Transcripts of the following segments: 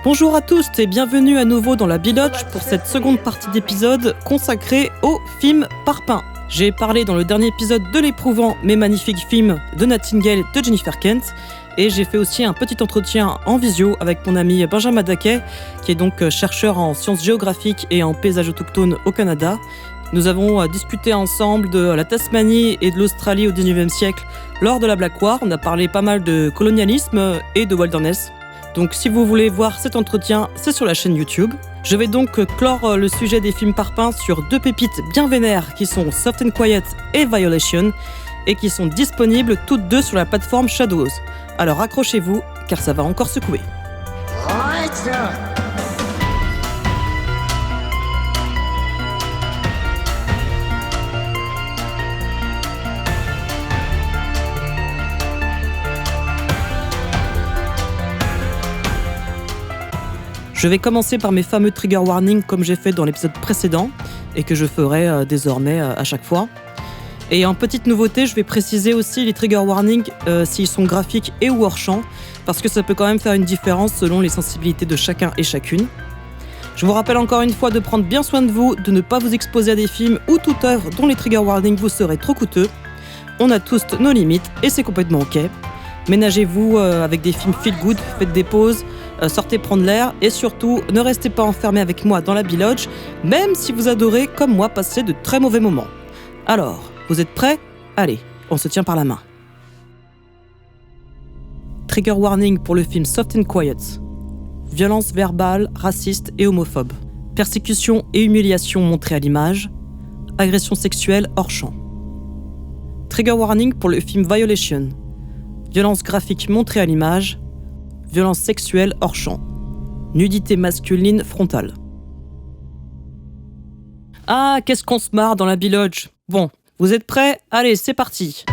Bonjour à tous et bienvenue à nouveau dans la Biloche pour cette seconde partie d'épisode consacrée au film Parpaing. J'ai parlé dans le dernier épisode de l'éprouvant mais magnifique film de Nightingale de Jennifer Kent et j'ai fait aussi un petit entretien en visio avec mon ami Benjamin Daquet qui est donc chercheur en sciences géographiques et en paysages autochtones au Canada. Nous avons discuté ensemble de la Tasmanie et de l'Australie au 19e siècle lors de la Black War. On a parlé pas mal de colonialisme et de wilderness. Donc si vous voulez voir cet entretien, c'est sur la chaîne YouTube. Je vais donc clore le sujet des films Parpaing sur deux pépites bien vénères qui sont Soft and Quiet et Violation et qui sont disponibles toutes deux sur la plateforme Shadows. Alors accrochez-vous car ça va encore secouer. Je vais commencer par mes fameux trigger warnings comme j'ai fait dans l'épisode précédent et que je ferai désormais à chaque fois. Et en petite nouveauté, je vais préciser aussi les trigger warnings s'ils sont graphiques et ou hors champ parce que ça peut quand même faire une différence selon les sensibilités de chacun et chacune. Je vous rappelle encore une fois de prendre bien soin de vous, de ne pas vous exposer à des films ou toute œuvre dont les trigger warnings vous seraient trop coûteux. On a tous nos limites et c'est complètement ok. Ménagez-vous avec des films feel good, faites des pauses, sortez prendre l'air et surtout ne restez pas enfermés avec moi dans la Biloche, même si vous adorez comme moi passer de très mauvais moments. Alors, vous êtes prêts ? Allez, on se tient par la main. Trigger warning pour le film Soft and Quiet. Violence verbale, raciste et homophobe. Persécution et humiliation montrées à l'image. Agression sexuelle hors champ. Trigger warning pour le film Violation. Violence graphique montrée à l'image. Violence sexuelle hors champ. Nudité masculine frontale. Ah, qu'est-ce qu'on se marre dans la Biloche. Bon, vous êtes prêts ? Allez, c'est parti.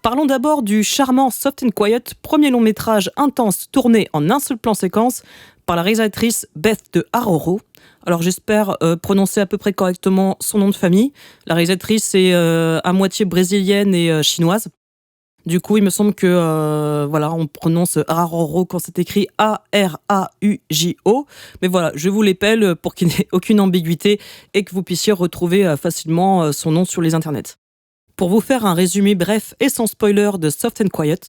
Parlons d'abord du charmant Soft and Quiet, premier long métrage intense tourné en un seul plan séquence par la réalisatrice Beth de Aroro. Alors j'espère prononcer à peu près correctement son nom de famille. La réalisatrice est à moitié brésilienne et chinoise. Du coup, il me semble que on prononce Araro quand c'est écrit A-R-A-U-J-O. Mais voilà, je vous l'épelle pour qu'il n'y ait aucune ambiguïté et que vous puissiez retrouver facilement son nom sur les internets. Pour vous faire un résumé bref et sans spoiler de Soft and Quiet,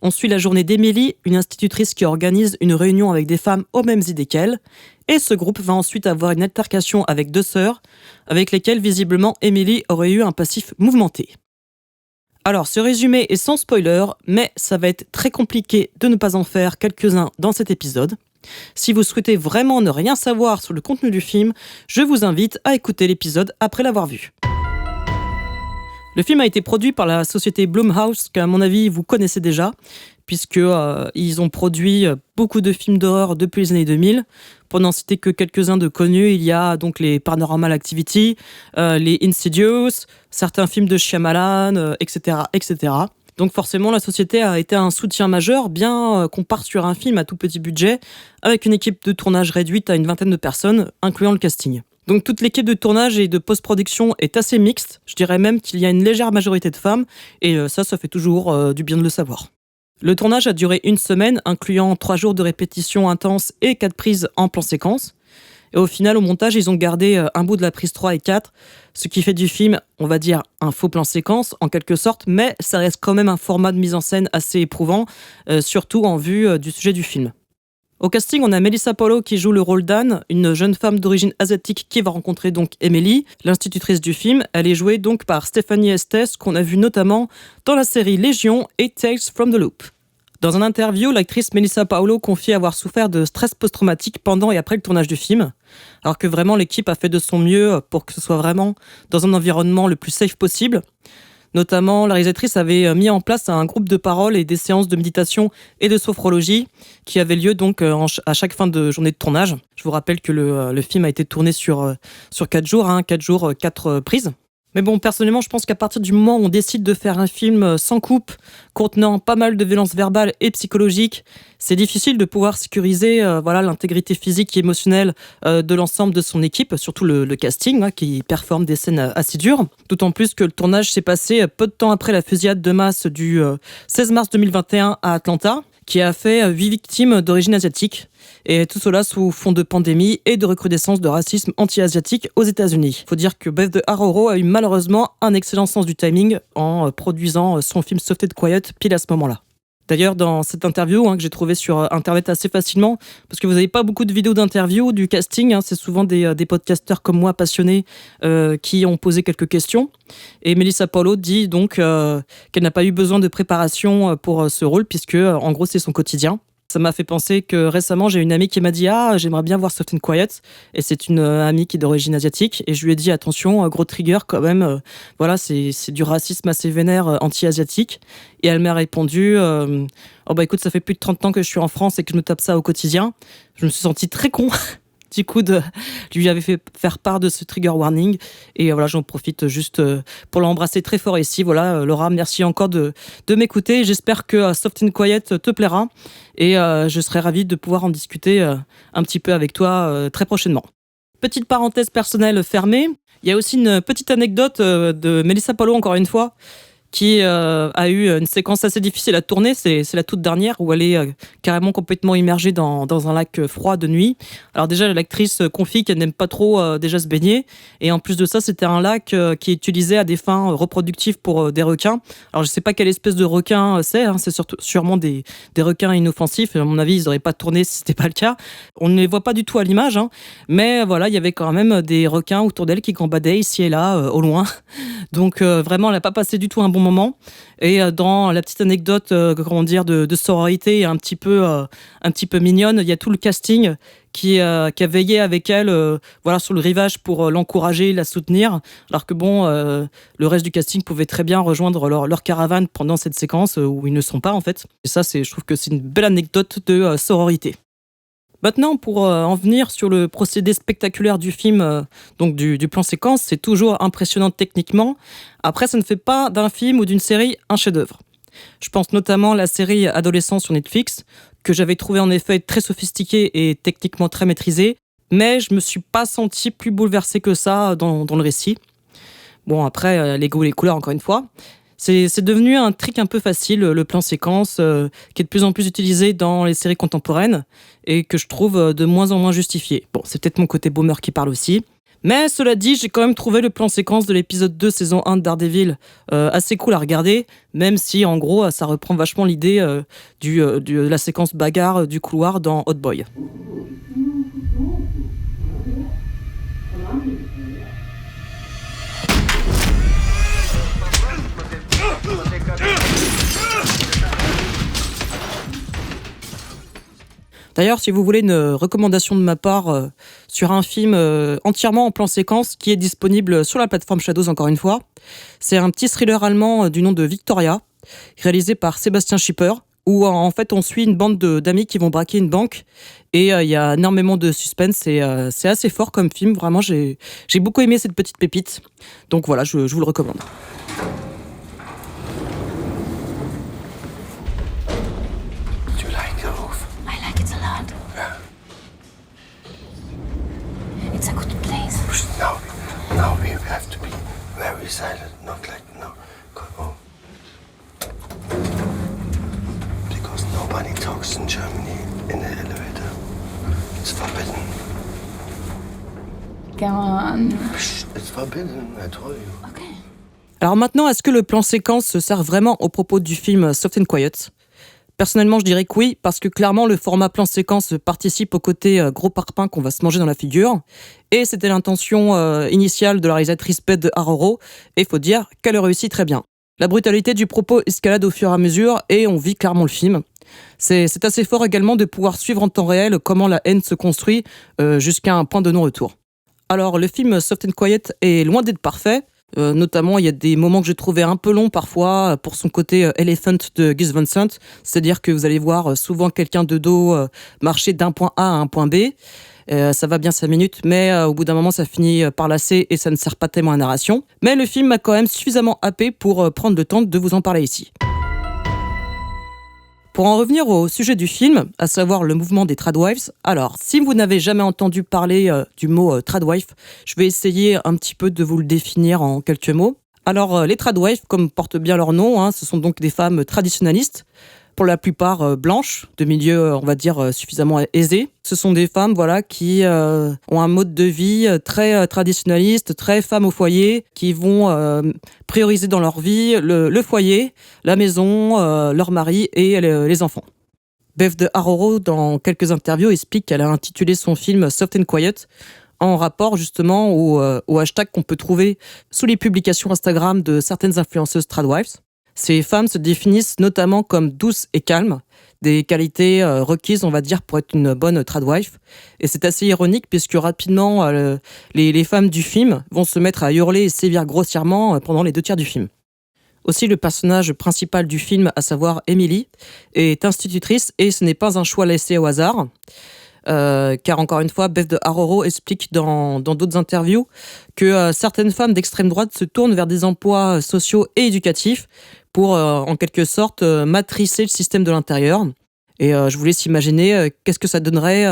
on suit la journée d'Emily, une institutrice qui organise une réunion avec des femmes aux mêmes idées qu'elle. Et ce groupe va ensuite avoir une altercation avec deux sœurs, avec lesquelles visiblement Emily aurait eu un passif mouvementé. Alors, ce résumé est sans spoiler, mais ça va être très compliqué de ne pas en faire quelques-uns dans cet épisode. Si vous souhaitez vraiment ne rien savoir sur le contenu du film, je vous invite à écouter l'épisode après l'avoir vu. Le film a été produit par la société Blumhouse, qu'à mon avis vous connaissez déjà, puisqu'ils ont produit beaucoup de films d'horreur depuis les années 2000. Pour n'en citer que quelques-uns de connus, il y a donc les Paranormal Activity, les Insidious, certains films de Shyamalan, etc., etc. Donc forcément, la société a été un soutien majeur, bien qu'on parte sur un film à tout petit budget, avec une équipe de tournage réduite à une vingtaine de personnes, incluant le casting. Donc toute l'équipe de tournage et de post-production est assez mixte, je dirais même qu'il y a une légère majorité de femmes, et ça fait toujours du bien de le savoir. Le tournage a duré 1 semaine, incluant 3 jours de répétition intense et 4 prises en plan séquence. Et au final, au montage, ils ont gardé un bout de la prise 3 et 4, ce qui fait du film, on va dire, un faux plan séquence, en quelque sorte, mais ça reste quand même un format de mise en scène assez éprouvant, surtout en vue du sujet du film. Au casting, on a Melissa Paulo qui joue le rôle d'Anne, une jeune femme d'origine asiatique qui va rencontrer donc Emily, l'institutrice du film. Elle est jouée donc par Stephanie Estes, qu'on a vu notamment dans la série Légion et Tales from the Loop. Dans un interview, l'actrice Melissa Paulo confie avoir souffert de stress post-traumatique pendant et après le tournage du film, alors que vraiment l'équipe a fait de son mieux pour que ce soit vraiment dans un environnement le plus safe possible. Notamment, la réalisatrice avait mis en place un groupe de parole et des séances de méditation et de sophrologie qui avaient lieu donc à chaque fin de journée de tournage. Je vous rappelle que le film a été tourné sur 4 jours, 4 jours, 4 prises. Mais bon, personnellement, je pense qu'à partir du moment où on décide de faire un film sans coupe, contenant pas mal de violences verbales et psychologiques, c'est difficile de pouvoir sécuriser l'intégrité physique et émotionnelle de l'ensemble de son équipe, surtout le casting, qui performe des scènes assez dures. D'autant plus que le tournage s'est passé peu de temps après la fusillade de masse du 16 mars 2021 à Atlanta, qui a fait 8 victimes d'origine asiatique. Et tout cela sous fond de pandémie et de recrudescence de racisme anti-asiatique aux États-Unis. Il faut dire que Beth de Harrow a eu malheureusement un excellent sens du timing en produisant son film Soft and Quiet pile à ce moment-là. D'ailleurs, dans cette interview que j'ai trouvée sur Internet assez facilement, parce que vous n'avez pas beaucoup de vidéos d'interview, du casting, c'est souvent des podcasteurs comme moi passionnés qui ont posé quelques questions. Et Melissa Paulo dit donc qu'elle n'a pas eu besoin de préparation pour ce rôle, puisque en gros c'est son quotidien. Ça m'a fait penser que récemment, j'ai une amie qui m'a dit « Ah, j'aimerais bien voir Soft and Quiet ». Et c'est une amie qui est d'origine asiatique. Et je lui ai dit « Attention, gros trigger quand même. Voilà, c'est du racisme assez vénère anti-asiatique ». Et elle m'a répondu « Oh bah écoute, ça fait plus de 30 ans que je suis en France et que je me tape ça au quotidien ». Je me suis sentie très con du coup lui avait fait faire part de ce trigger warning et voilà, j'en profite juste pour l'embrasser très fort ici. Voilà, Laura, merci encore de m'écouter. J'espère que Soft and Quiet te plaira et je serai ravie de pouvoir en discuter un petit peu avec toi très prochainement. Petite parenthèse personnelle fermée, il y a aussi une petite anecdote de Melissa Paulo, encore une fois, qui a eu une séquence assez difficile à tourner. C'est la toute dernière où elle est carrément complètement immergée dans un lac froid de nuit. Alors déjà, l'actrice confie qu'elle n'aime pas trop déjà se baigner. Et en plus de ça, c'était un lac qui est utilisé à des fins reproductives pour des requins. Alors je ne sais pas quelle espèce de requin c'est. C'est sûrement des requins inoffensifs. À mon avis, ils n'auraient pas tourné si ce n'était pas le cas. On ne les voit pas du tout à l'image. Mais voilà, il y avait quand même des requins autour d'elle qui gambadaient ici et là, au loin. Donc vraiment, elle n'a pas passé du tout un bon moment. Et dans la petite anecdote de sororité un petit peu mignonne, il y a tout le casting qui a veillé avec elle sur le rivage pour l'encourager, la soutenir, alors que le reste du casting pouvait très bien rejoindre leur caravane pendant cette séquence où ils ne sont pas en fait. Et ça, je trouve que c'est une belle anecdote de sororité. Maintenant, pour en venir sur le procédé spectaculaire du film, donc du plan séquence, c'est toujours impressionnant techniquement. Après, ça ne fait pas d'un film ou d'une série un chef-d'œuvre. Je pense notamment à la série Adolescents sur Netflix, que j'avais trouvé en effet très sophistiquée et techniquement très maîtrisée, mais je me suis pas senti plus bouleversé que ça dans le récit. Bon, après, les goûts et les couleurs, encore une fois. C'est devenu un trick un peu facile, le plan séquence, qui est de plus en plus utilisé dans les séries contemporaines et que je trouve de moins en moins justifié. Bon, c'est peut-être mon côté boomer qui parle aussi. Mais cela dit, j'ai quand même trouvé le plan séquence de l'épisode 2 saison 1 de Daredevil assez cool à regarder, même si en gros ça reprend vachement l'idée de la séquence bagarre du couloir dans Hot Boy. D'ailleurs, si vous voulez une recommandation de ma part sur un film entièrement en plan séquence qui est disponible sur la plateforme Shadows, encore une fois, c'est un petit thriller allemand du nom de Victoria, réalisé par Sébastien Schipper, où en fait on suit une bande d'amis qui vont braquer une banque et il y a énormément de suspense et c'est assez fort comme film. Vraiment, j'ai beaucoup aimé cette petite pépite. Donc voilà, je vous le recommande. Now we have to be very silent, not like no. Because nobody talks in Germany in the elevator. It's forbidden. Come on. It's forbidden, I told you. Okay. Alors maintenant, est-ce que le plan séquence se sert vraiment au propos du film Soft and Quiet ? Personnellement, je dirais que oui, parce que clairement, le format plan séquence participe au côté gros parpaing qu'on va se manger dans la figure. Et c'était l'intention initiale de la réalisatrice Beth de Harrow, et il faut dire qu'elle réussit très bien. La brutalité du propos escalade au fur et à mesure, et on vit clairement le film. C'est assez fort également de pouvoir suivre en temps réel comment la haine se construit jusqu'à un point de non-retour. Alors, le film Soft and Quiet est loin d'être parfait. Notamment, il y a des moments que j'ai trouvé un peu longs parfois pour son côté Elephant de Gus Van Sant, c'est-à-dire que vous allez voir souvent quelqu'un de dos marcher d'un point A à un point B. Ça va bien 5 minutes, mais au bout d'un moment, ça finit par lasser et ça ne sert pas tellement à la narration. Mais le film m'a quand même suffisamment happé pour prendre le temps de vous en parler ici. Pour en revenir au sujet du film, à savoir le mouvement des tradwives, alors si vous n'avez jamais entendu parler du mot tradwife, je vais essayer un petit peu de vous le définir en quelques mots. Alors les tradwives, comme portent bien leur nom, ce sont donc des femmes traditionnalistes, pour la plupart blanches, de milieux, on va dire, suffisamment aisés. Ce sont des femmes qui ont un mode de vie très traditionnaliste, très femme au foyer, qui vont prioriser dans leur vie le foyer, la maison, leur mari et les enfants. Beth de Harrow, dans quelques interviews, explique qu'elle a intitulé son film Soft and Quiet en rapport justement au hashtag qu'on peut trouver sous les publications Instagram de certaines influenceuses tradwives. Ces femmes se définissent notamment comme douces et calmes, des qualités requises, on va dire, pour être une bonne tradwife. Et c'est assez ironique puisque rapidement, les femmes du film vont se mettre à hurler et sévir grossièrement pendant les 2 tiers du film. Aussi, le personnage principal du film, à savoir Emily, est institutrice et ce n'est pas un choix laissé au hasard. Car encore une fois, Beth de Harrow explique dans d'autres interviews que certaines femmes d'extrême droite se tournent vers des emplois sociaux et éducatifs pour, en quelque sorte, matricer le système de l'intérieur. Et je vous laisse imaginer qu'est-ce que ça donnerait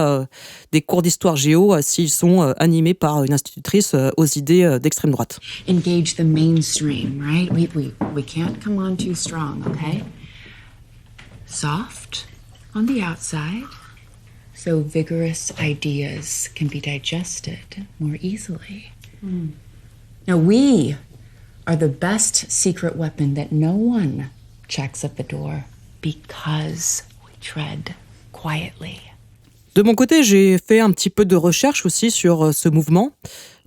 des cours d'histoire géo s'ils sont animés par une institutrice aux idées d'extrême droite. Engage the mainstream, right? We can't come on too strong, okay? Soft on the outside, so vigorous ideas can be digested more easily. Now we are the best secret weapon that no one checks at the door because we tread quietly. De mon côté, j'ai fait un petit peu de recherche aussi sur ce mouvement,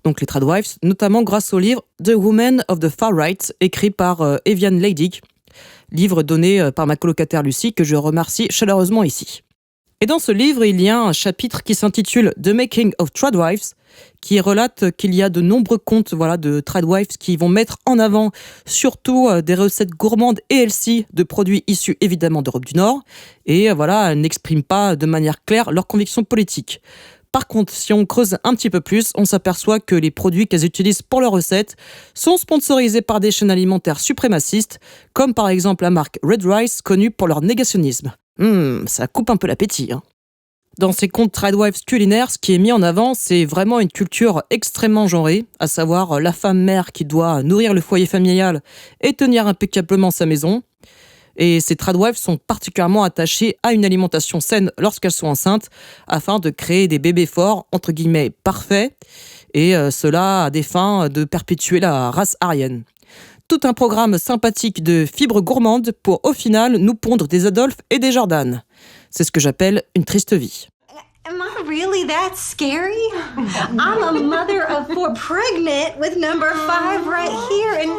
donc les tradwives, notamment grâce au livre The Women of the Far Right, écrit par Evian Leidig, livre donné par ma colocataire Lucie, que je remercie chaleureusement ici. Et dans ce livre, il y a un chapitre qui s'intitule The Making of Tradwives, qui relate qu'il y a de nombreux comptes de tradwives qui vont mettre en avant surtout des recettes gourmandes et healthy de produits issus évidemment d'Europe du Nord, et elles n'expriment pas de manière claire leurs convictions politiques. Par contre, si on creuse un petit peu plus, on s'aperçoit que les produits qu'elles utilisent pour leurs recettes sont sponsorisés par des chaînes alimentaires suprémacistes, comme par exemple la marque Red Rice, connue pour leur négationnisme. Ça coupe un peu l'appétit. Dans ces contes tradwives culinaires, ce qui est mis en avant, c'est vraiment une culture extrêmement genrée, à savoir la femme mère qui doit nourrir le foyer familial et tenir impeccablement sa maison. Et ces tradwives sont particulièrement attachées à une alimentation saine lorsqu'elles sont enceintes, afin de créer des bébés forts, entre guillemets, parfaits, et cela à des fins de perpétuer la race aryenne. Tout un programme sympathique de fibres gourmandes pour, au final, nous pondre des Adolphe et des Jordan. C'est ce que j'appelle une triste vie. Am I really that scary? I'm a mother of 4 pregnant with number 5 right here. And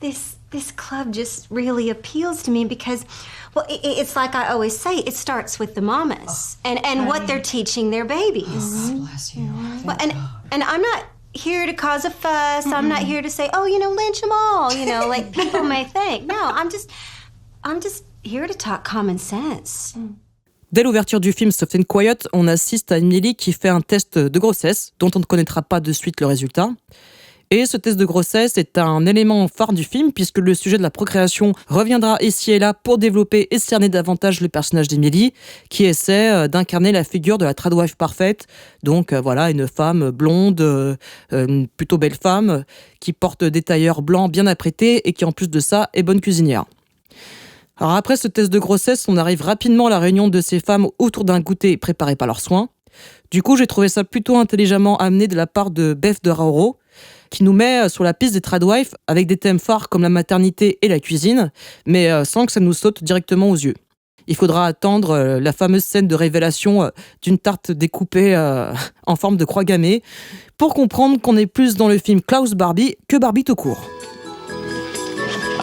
this club just really appeals to me because, well, it's like I always say, it starts with the mamas and what they're teaching their babies. Oh, bless you. Well, and I'm not here to cause a fuss. I'm not here to say, lynch them all, like people may think. No, I'm just here to talk common sense. Dès l'ouverture du film Soft and Quiet, on assiste à Emily qui fait un test de grossesse, dont on ne connaîtra pas de suite le résultat. Et ce test de grossesse est un élément phare du film, puisque le sujet de la procréation reviendra ici et là pour développer et cerner davantage le personnage d'Emily, qui essaie d'incarner la figure de la tradwife parfaite. Donc une femme blonde, une plutôt belle femme, qui porte des tailleurs blancs bien apprêtés et qui en plus de ça est bonne cuisinière. Alors après ce test de grossesse, on arrive rapidement à la réunion de ces femmes autour d'un goûter préparé par leurs soins. Du coup, j'ai trouvé ça plutôt intelligemment amené de la part de Beth de Harrow, qui nous met sur la piste des tradwives avec des thèmes phares comme la maternité et la cuisine, mais sans que ça nous saute directement aux yeux. Il faudra attendre la fameuse scène de révélation d'une tarte découpée en forme de croix gammée pour comprendre qu'on est plus dans le film Klaus Barbie que Barbie tout court.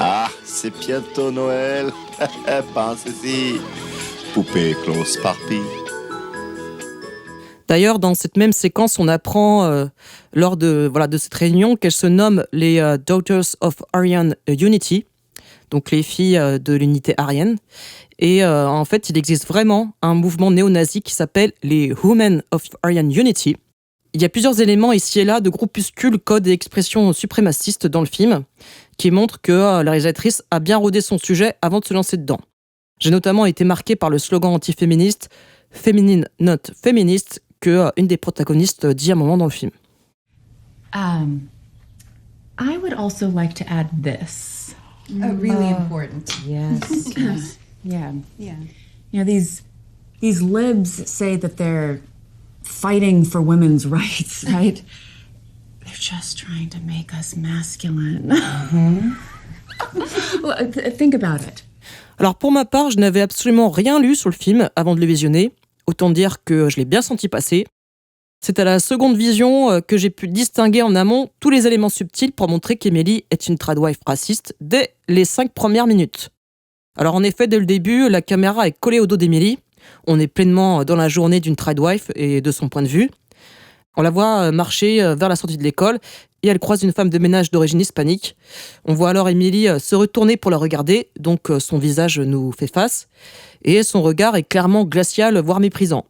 Ah, c'est bientôt Noël. Pensez-y. Poupée Klaus Barbie. D'ailleurs, dans cette même séquence, on apprend lors de cette réunion qu'elles se nomment les Daughters of Aryan Unity, donc les filles de l'unité aryenne. Et en fait, il existe vraiment un mouvement néo-nazi qui s'appelle les Women of Aryan Unity. Il y a plusieurs éléments ici et là de groupuscules, codes et expressions suprémacistes dans le film qui montrent que la réalisatrice a bien rodé son sujet avant de se lancer dedans. J'ai notamment été marqué par le slogan antiféministe « Feminine, not feminist » que une des protagonistes dit à un moment dans le film. I would also like to add this. Really important. Yes. Yeah. You know, these libs say that they're fighting for women's rights, right? They're just trying to make us masculine. Well, think about it. Alors pour ma part, je n'avais absolument rien lu sur le film avant de le visionner. Autant dire que je l'ai bien senti passer. C'est à la seconde vision que j'ai pu distinguer en amont tous les éléments subtils pour montrer qu'Emily est une tradwife raciste dès les 5 premières minutes. Alors en effet, dès le début, la caméra est collée au dos d'Emily. On est pleinement dans la journée d'une tradwife et de son point de vue. On la voit marcher vers la sortie de l'école et elle croise une femme de ménage d'origine hispanique. On voit alors Emily se retourner pour la regarder, donc son visage nous fait face. Et son regard est clairement glacial, voire méprisant.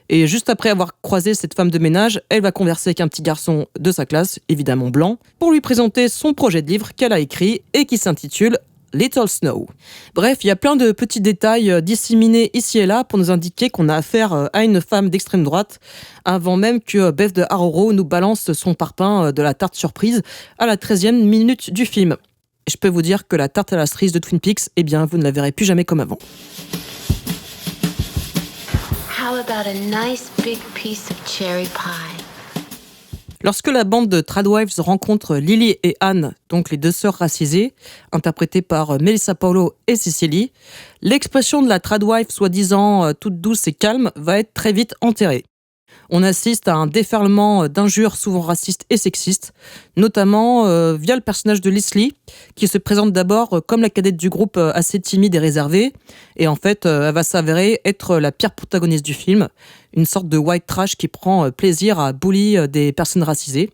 Et juste après avoir croisé cette femme de ménage, elle va converser avec un petit garçon de sa classe, évidemment blanc, pour lui présenter son projet de livre qu'elle a écrit et qui s'intitule Little Snow. Bref, il y a plein de petits détails disséminés ici et là pour nous indiquer qu'on a affaire à une femme d'extrême droite, avant même que Beth de Harrow nous balance son parpaing de la tarte surprise à la 13e minute du film. Et je peux vous dire que la tarte à la cerise de Twin Peaks, eh bien, vous ne la verrez plus jamais comme avant. How about a nice big piece of cherry pie? Lorsque la bande de Tradwives rencontre Lily et Anne, donc les deux sœurs racisées, interprétées par Melissa Paulo et Cicely, l'expression de la Tradwife soi-disant toute douce et calme va être très vite enterrée. On assiste à un déferlement d'injures souvent racistes et sexistes, notamment via le personnage de Leslie, qui se présente d'abord comme la cadette du groupe assez timide et réservée, et en fait, elle va s'avérer être la pire protagoniste du film, une sorte de white trash qui prend plaisir à bully des personnes racisées.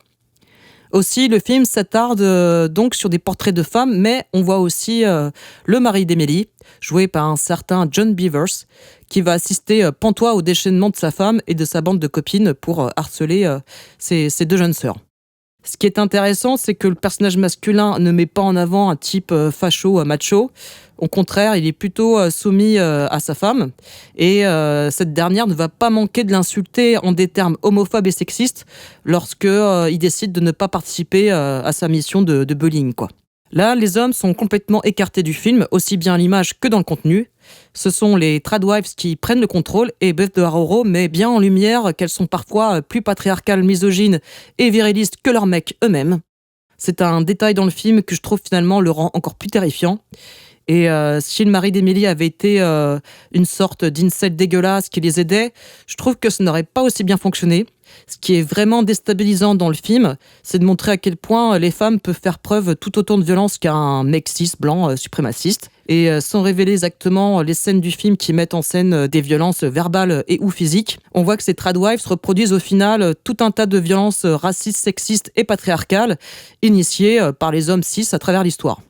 Aussi, le film s'attarde donc sur des portraits de femmes, mais on voit aussi le mari d'Emily, joué par un certain John Beavers, qui va assister pantois au déchaînement de sa femme et de sa bande de copines pour harceler ses deux jeunes sœurs. Ce qui est intéressant, c'est que le personnage masculin ne met pas en avant un type facho, macho. Au contraire, il est plutôt soumis à sa femme. Et cette dernière ne va pas manquer de l'insulter en des termes homophobes et sexistes lorsqu'il décide de ne pas participer à sa mission de bullying, quoi. Là, les hommes sont complètement écartés du film, aussi bien à l'image que dans le contenu. Ce sont les Tradwives qui prennent le contrôle et Beth de Harrow met bien en lumière qu'elles sont parfois plus patriarcales, misogynes et virilistes que leurs mecs eux-mêmes. C'est un détail dans le film que je trouve finalement le rend encore plus terrifiant. Et si le mari d'Emily avait été une sorte d'incel dégueulasse qui les aidait, je trouve que ça n'aurait pas aussi bien fonctionné. Ce qui est vraiment déstabilisant dans le film, c'est de montrer à quel point les femmes peuvent faire preuve tout autant de violence qu'un mec cis blanc suprémaciste. Et sans révéler exactement les scènes du film qui mettent en scène des violences verbales et ou physiques, on voit que ces Tradwives reproduisent au final tout un tas de violences racistes, sexistes et patriarcales initiées par les hommes cis à travers l'histoire.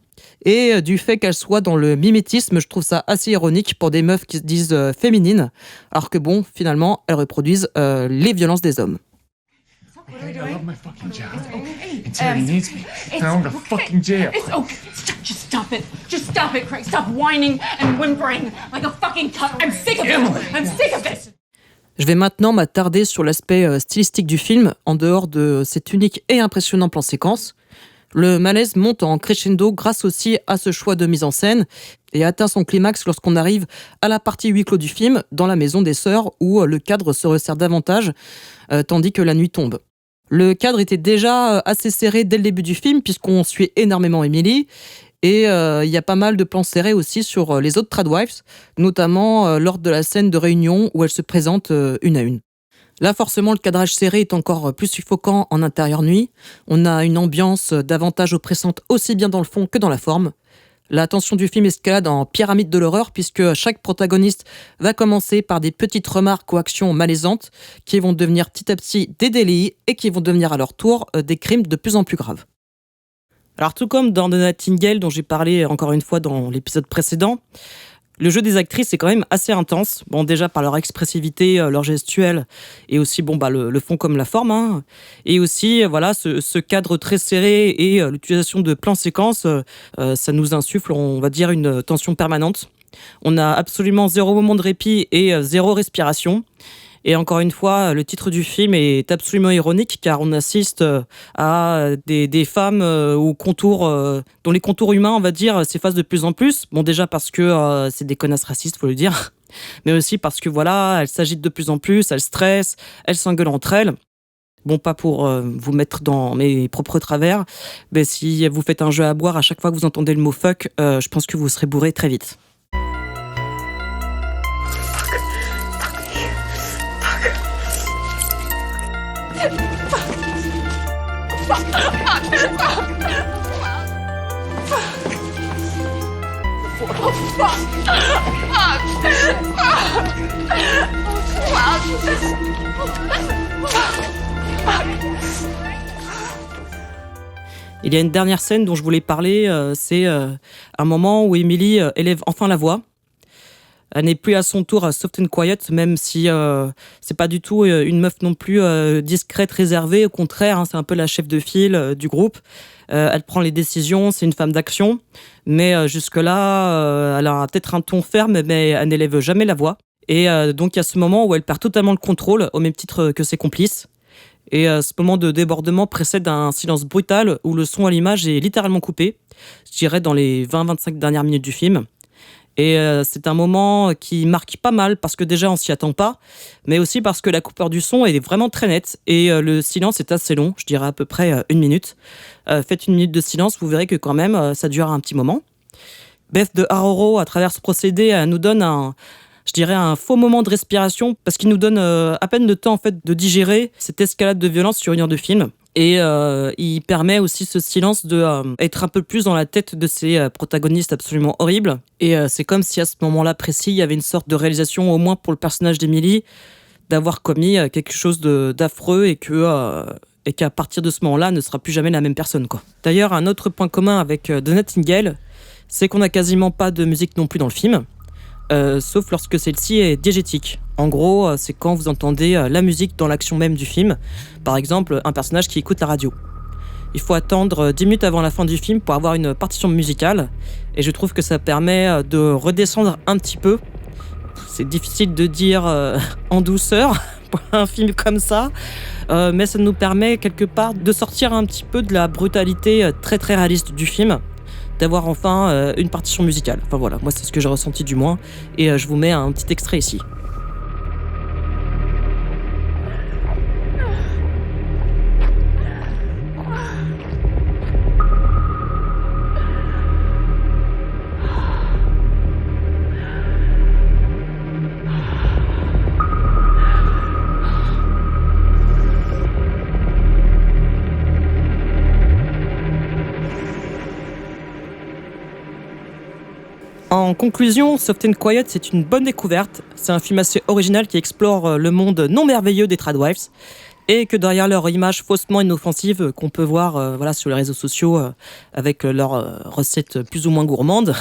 Et du fait qu'elles soient dans le mimétisme, je trouve ça assez ironique pour des meufs qui se disent féminines, alors que bon, finalement, elles reproduisent les violences des hommes. I love my fucking job. And Terry needs me. And I'm going to fucking jail. It's okay. Just stop it. Just stop it, Craig. Stop whining and whimpering like a fucking cunt. I'm sick of it. I'm sick of this. Je vais maintenant m'attarder sur l'aspect stylistique du film, en dehors de cet unique et impressionnant plan séquence. Le malaise monte en crescendo grâce aussi à ce choix de mise en scène et atteint son climax lorsqu'on arrive à la partie huis clos du film, dans la maison des sœurs, où le cadre se resserre davantage, tandis que la nuit tombe. Le cadre était déjà assez serré dès le début du film, puisqu'on suit énormément Emily, et il y a pas mal de plans serrés aussi sur les autres Tradwives, notamment lors de la scène de réunion où elles se présentent une à une. Là, forcément, le cadrage serré est encore plus suffocant en intérieur nuit. On a une ambiance davantage oppressante aussi bien dans le fond que dans la forme. La tension du film escalade en pyramide de l'horreur puisque chaque protagoniste va commencer par des petites remarques ou actions malaisantes qui vont devenir petit à petit des délits et qui vont devenir à leur tour des crimes de plus en plus graves. Alors tout comme dans The Nightingale dont j'ai parlé encore une fois dans l'épisode précédent, le jeu des actrices est quand même assez intense. Bon, déjà par leur expressivité, leur gestuelle, et aussi le fond comme la forme. Hein. Et aussi, voilà, ce cadre très serré et l'utilisation de plans séquences, ça nous insuffle, on va dire, une tension permanente. On a absolument zéro moment de répit et zéro respiration. Et encore une fois, le titre du film est absolument ironique car on assiste à des femmes dont les contours humains, on va dire, s'effacent de plus en plus. Bon, déjà parce que c'est des connasses racistes, faut le dire, mais aussi parce que voilà, elles s'agitent de plus en plus, elles stressent, elles s'engueulent entre elles. Bon, pas pour vous mettre dans mes propres travers, mais si vous faites un jeu à boire à chaque fois que vous entendez le mot fuck, je pense que vous serez bourré très vite. Il y a une dernière scène dont je voulais parler, c'est un moment où Emily élève enfin la voix. Elle n'est plus à son tour soft and quiet, même si c'est pas du tout une meuf non plus discrète, réservée. Au contraire, c'est un peu la chef de file du groupe. Elle prend les décisions, c'est une femme d'action. Mais jusque-là, elle a peut-être un ton ferme, mais elle n'élève jamais la voix. Et donc il y a ce moment où elle perd totalement le contrôle, au même titre que ses complices. Et ce moment de débordement précède un silence brutal où le son à l'image est littéralement coupé, je dirais dans les 20-25 dernières minutes du film. Et c'est un moment qui marque pas mal parce que déjà on s'y attend pas, mais aussi parce que la coupure du son est vraiment très nette et le silence est assez long, je dirais à peu près 1 minute. Faites 1 minute de silence, vous verrez que quand même ça dure un petit moment. Beth de Aroro, à travers ce procédé, nous donne un faux moment de respiration parce qu'il nous donne à peine le temps en fait de digérer cette escalade de violence sur 1 heure de film. Et il permet aussi ce silence d'être un peu plus dans la tête de ces protagonistes absolument horribles. Et c'est comme si à ce moment-là précis, il y avait une sorte de réalisation, au moins pour le personnage d'Emily, d'avoir commis quelque chose d'affreux et qu'à partir de ce moment-là, ne sera plus jamais la même personne, quoi. D'ailleurs, un autre point commun avec The Nightingale, c'est qu'on n'a quasiment pas de musique non plus dans le film. Sauf lorsque celle-ci est diégétique. En gros, c'est quand vous entendez la musique dans l'action même du film. Par exemple, un personnage qui écoute la radio. Il faut attendre 10 minutes avant la fin du film pour avoir une partition musicale. Et je trouve que ça permet de redescendre un petit peu. C'est difficile de dire en douceur pour un film comme ça. Mais ça nous permet quelque part de sortir un petit peu de la brutalité très très réaliste du film. D'avoir enfin une partition musicale. Enfin voilà, moi c'est ce que j'ai ressenti du moins. Et je vous mets un petit extrait ici. En conclusion, Soft and Quiet, c'est une bonne découverte. C'est un film assez original qui explore le monde non merveilleux des Tradwives et que derrière leur image faussement inoffensive qu'on peut voir sur les réseaux sociaux avec leurs recettes plus ou moins gourmandes,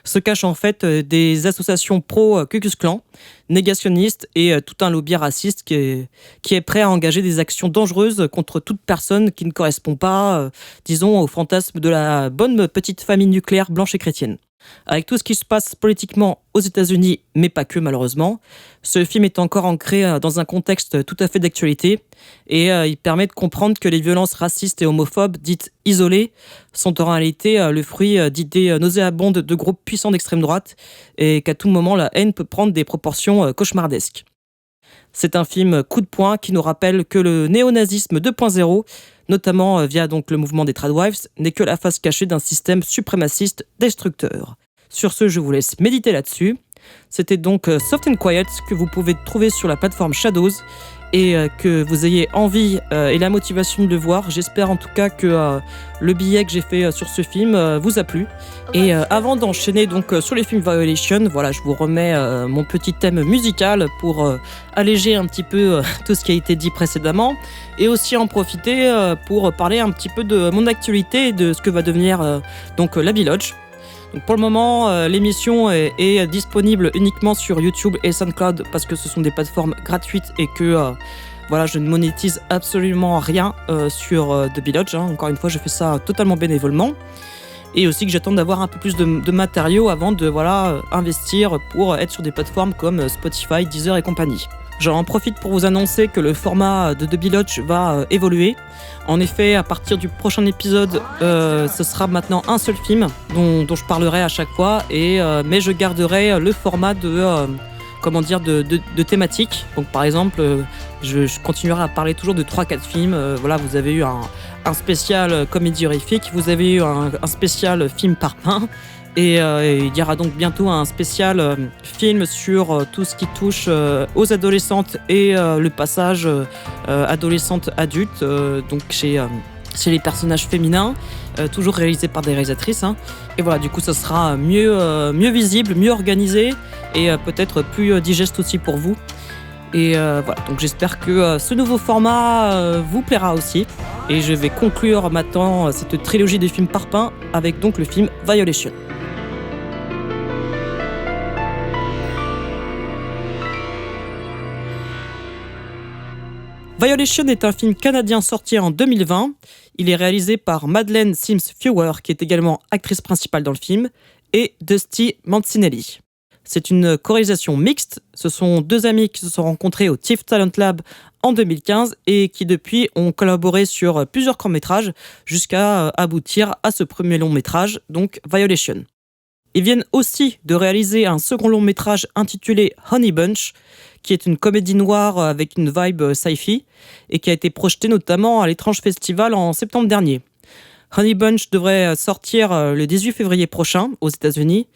se cachent en fait des associations pro-Ku Klux Klan, négationnistes et tout un lobby raciste qui est prêt à engager des actions dangereuses contre toute personne qui ne correspond pas, disons, au fantasme de la bonne petite famille nucléaire blanche et chrétienne. Avec tout ce qui se passe politiquement aux États-Unis, mais pas que malheureusement, ce film est encore ancré dans un contexte tout à fait d'actualité et il permet de comprendre que les violences racistes et homophobes dites isolées sont en réalité le fruit d'idées nauséabondes de groupes puissants d'extrême droite et qu'à tout moment la haine peut prendre des proportions cauchemardesques. C'est un film coup de poing qui nous rappelle que le néonazisme 2.0, notamment via donc le mouvement des Tradwives, n'est que la face cachée d'un système suprémaciste destructeur. Sur ce, je vous laisse méditer là-dessus. C'était donc Soft and Quiet que vous pouvez trouver sur la plateforme Shadows et que vous ayez envie et la motivation de le voir. J'espère en tout cas que le billet que j'ai fait sur ce film vous a plu. Et avant d'enchaîner donc sur les films Violation, voilà, je vous remets mon petit thème musical pour alléger un petit peu tout ce qui a été dit précédemment et aussi en profiter pour parler un petit peu de mon actualité et de ce que va devenir donc la Bilodge. Donc pour le moment, l'émission est disponible uniquement sur YouTube et SoundCloud parce que ce sont des plateformes gratuites et que je ne monétise absolument rien sur The Bilodge. Encore une fois, je fais ça totalement bénévolement. Et aussi que j'attends d'avoir un peu plus de matériaux avant de investir pour être sur des plateformes comme Spotify, Deezer et compagnie. J'en profite pour vous annoncer que le format de The Biloch va évoluer. En effet, à partir du prochain épisode, ce sera maintenant un seul film dont je parlerai à chaque fois, mais je garderai le format de thématiques. Donc par exemple, je continuerai à parler toujours de 3-4 films. Voilà, vous avez eu un spécial comédie horrifique, vous avez eu un spécial film parpaing, et il y aura donc bientôt un spécial film sur tout ce qui touche aux adolescentes et le passage adolescente-adulte, donc chez les personnages féminins, toujours réalisés par des réalisatrices. Et voilà, du coup, ça sera mieux visible, mieux organisé et peut-être plus digeste aussi pour vous. Et voilà, donc j'espère que ce nouveau format vous plaira aussi. Et je vais conclure maintenant cette trilogie des films parpaings avec donc le film Violation. Violation est un film canadien sorti en 2020. Il est réalisé par Madeleine Sims Fewer, qui est également actrice principale dans le film, et Dusty Mancinelli. C'est une co-réalisation mixte. Ce sont deux amis qui se sont rencontrés au TIFF Talent Lab en 2015 et qui depuis ont collaboré sur plusieurs courts-métrages jusqu'à aboutir à ce premier long-métrage, donc Violation. Ils viennent aussi de réaliser un second long-métrage intitulé Honey Bunch, qui est une comédie noire avec une vibe sci-fi et qui a été projeté notamment à l'Étrange Festival en septembre dernier. Honey Bunch devrait sortir le 18 février prochain aux États-Unis,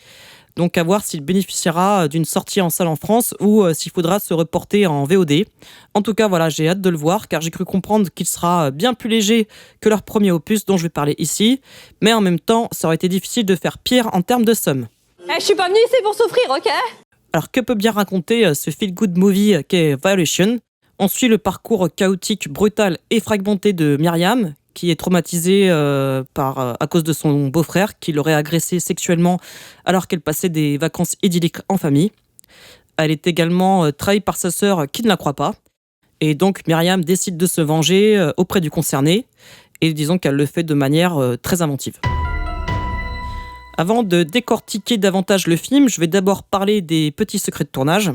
donc à voir s'il bénéficiera d'une sortie en salle en France ou s'il faudra se reporter en VOD. En tout cas, voilà, j'ai hâte de le voir car j'ai cru comprendre qu'il sera bien plus léger que leur premier opus dont je vais parler ici, mais en même temps, ça aurait été difficile de faire pire en termes de somme. Je suis pas venue ici pour souffrir, ok ? Alors que peut bien raconter ce feel-good movie qu'est Violation ? On suit le parcours chaotique, brutal et fragmenté de Myriam, qui est traumatisée à cause de son beau-frère qui l'aurait agressée sexuellement alors qu'elle passait des vacances idylliques en famille. Elle est également trahie par sa sœur qui ne la croit pas. Et donc Myriam décide de se venger auprès du concerné. Et disons qu'elle le fait de manière très inventive. Avant de décortiquer davantage le film, je vais d'abord parler des petits secrets de tournage.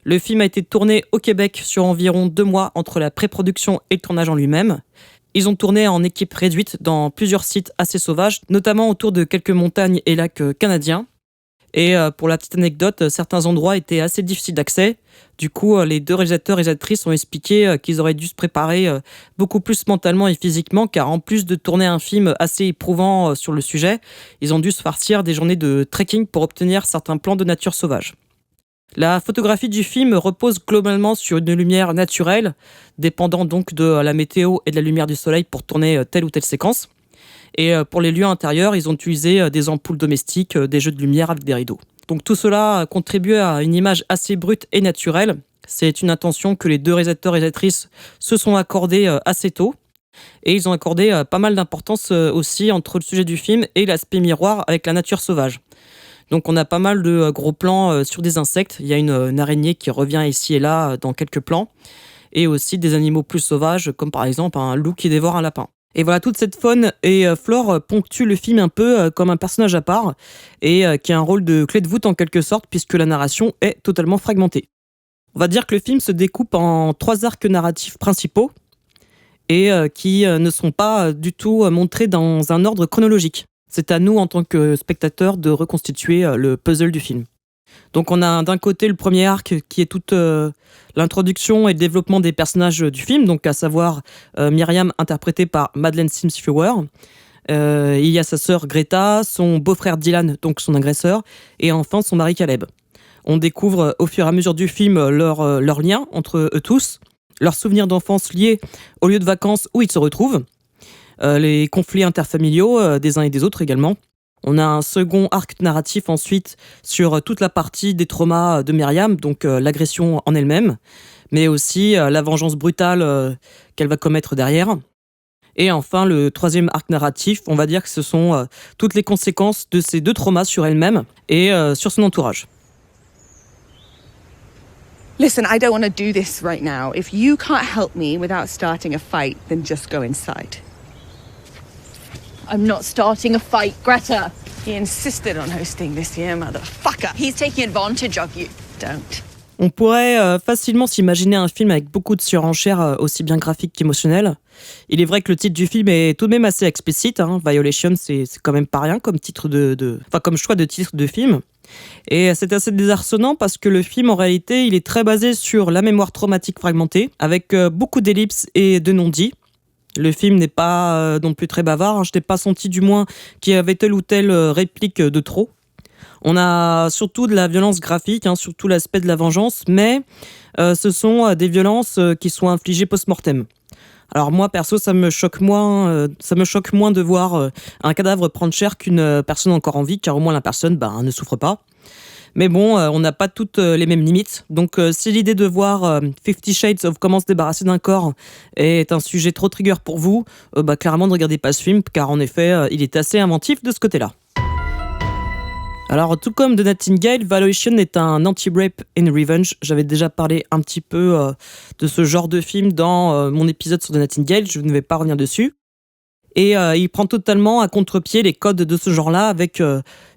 Le film a été tourné au Québec sur environ 2 mois entre la pré-production et le tournage en lui-même. Ils ont tourné en équipe réduite dans plusieurs sites assez sauvages, notamment autour de quelques montagnes et lacs canadiens. Et pour la petite anecdote, certains endroits étaient assez difficiles d'accès. Du coup, les deux réalisateurs et réalisatrices ont expliqué qu'ils auraient dû se préparer beaucoup plus mentalement et physiquement, car en plus de tourner un film assez éprouvant sur le sujet, ils ont dû se farcir des journées de trekking pour obtenir certains plans de nature sauvage. La photographie du film repose globalement sur une lumière naturelle, dépendant donc de la météo et de la lumière du soleil pour tourner telle ou telle séquence. Et pour les lieux intérieurs, ils ont utilisé des ampoules domestiques, des jeux de lumière avec des rideaux. Donc tout cela contribue à une image assez brute et naturelle. C'est une intention que les deux réalisateurs et réalisatrices se sont accordés assez tôt. Et ils ont accordé pas mal d'importance aussi entre le sujet du film et l'aspect miroir avec la nature sauvage. Donc on a pas mal de gros plans sur des insectes. Il y a une araignée qui revient ici et là dans quelques plans. Et aussi des animaux plus sauvages, comme par exemple un loup qui dévore un lapin. Et voilà, toute cette faune et flore ponctue le film un peu comme un personnage à part et qui a un rôle de clé de voûte en quelque sorte puisque la narration est totalement fragmentée. On va dire que le film se découpe en 3 arcs narratifs principaux et qui ne sont pas du tout montrés dans un ordre chronologique. C'est à nous, en tant que spectateurs, de reconstituer le puzzle du film. Donc on a d'un côté le premier arc qui est toute l'introduction et le développement des personnages du film, donc à savoir Myriam interprétée par Madeleine Sims Fewer. Il y a sa sœur Greta, son beau-frère Dylan, donc son agresseur, et enfin son mari Caleb. On découvre au fur et à mesure du film leur lien entre eux tous, leurs souvenirs d'enfance liés au lieu de vacances où ils se retrouvent, les conflits interfamiliaux des uns et des autres également. On a un second arc narratif ensuite sur toute la partie des traumas de Myriam, donc l'agression en elle-même, mais aussi la vengeance brutale qu'elle va commettre derrière. Et enfin, le troisième arc narratif, on va dire que ce sont toutes les conséquences de ces 2 traumas sur elle-même et sur son entourage. Listen, I don't want to do this right now. If you can't help me without starting a fight, then just go inside. I'm not starting a fight, Greta. He insisted on hosting this year, motherfucker. He's taking advantage of you. Don't. On pourrait facilement s'imaginer un film avec beaucoup de surenchères, aussi bien graphiques qu'émotionnelles. Il est vrai que le titre du film est tout de même assez explicite. Violation, c'est quand même pas rien comme titre comme choix de titre de film. Et c'est assez désarçonnant parce que le film, en réalité, il est très basé sur la mémoire traumatique fragmentée, avec beaucoup d'ellipses et de non-dits. Le film n'est pas non plus très bavard. Je n'ai pas senti, du moins, qu'il y avait telle ou telle réplique de trop. On a surtout de la violence graphique, surtout l'aspect de la vengeance, mais ce sont des violences qui sont infligées post-mortem. Alors moi, perso, ça me choque moins de voir un cadavre prendre cher qu'une personne encore en vie, car au moins la personne ne souffre pas. Mais bon, on n'a pas toutes les mêmes limites. Donc si l'idée de voir 50 Shades of comment se débarrasser d'un corps est un sujet trop trigger pour vous, clairement ne regardez pas ce film, car en effet, il est assez inventif de ce côté-là. Alors, tout comme The Nightingale, Violation est un anti-rape and revenge. J'avais déjà parlé un petit peu de ce genre de film dans mon épisode sur The Nightingale, je ne vais pas revenir dessus. Et il prend totalement à contre-pied les codes de ce genre-là avec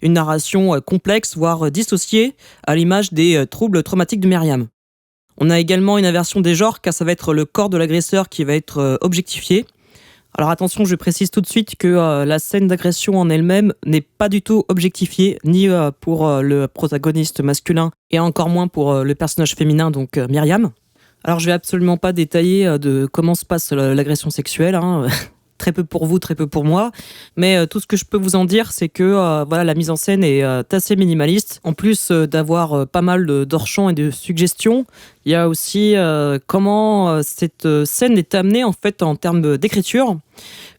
une narration complexe, voire dissociée, à l'image des troubles traumatiques de Myriam. On a également une inversion des genres, car ça va être le corps de l'agresseur qui va être objectifié. Alors attention, je précise tout de suite que la scène d'agression en elle-même n'est pas du tout objectifiée, ni pour le protagoniste masculin, et encore moins pour le personnage féminin, donc Myriam. Alors je vais absolument pas détailler de comment se passe l'agression sexuelle, très peu pour vous, très peu pour moi, mais tout ce que je peux vous en dire, c'est que la mise en scène est assez minimaliste. En plus d'avoir pas mal d'hors-champ et de suggestions, il y a aussi comment cette scène est amenée en fait en termes d'écriture,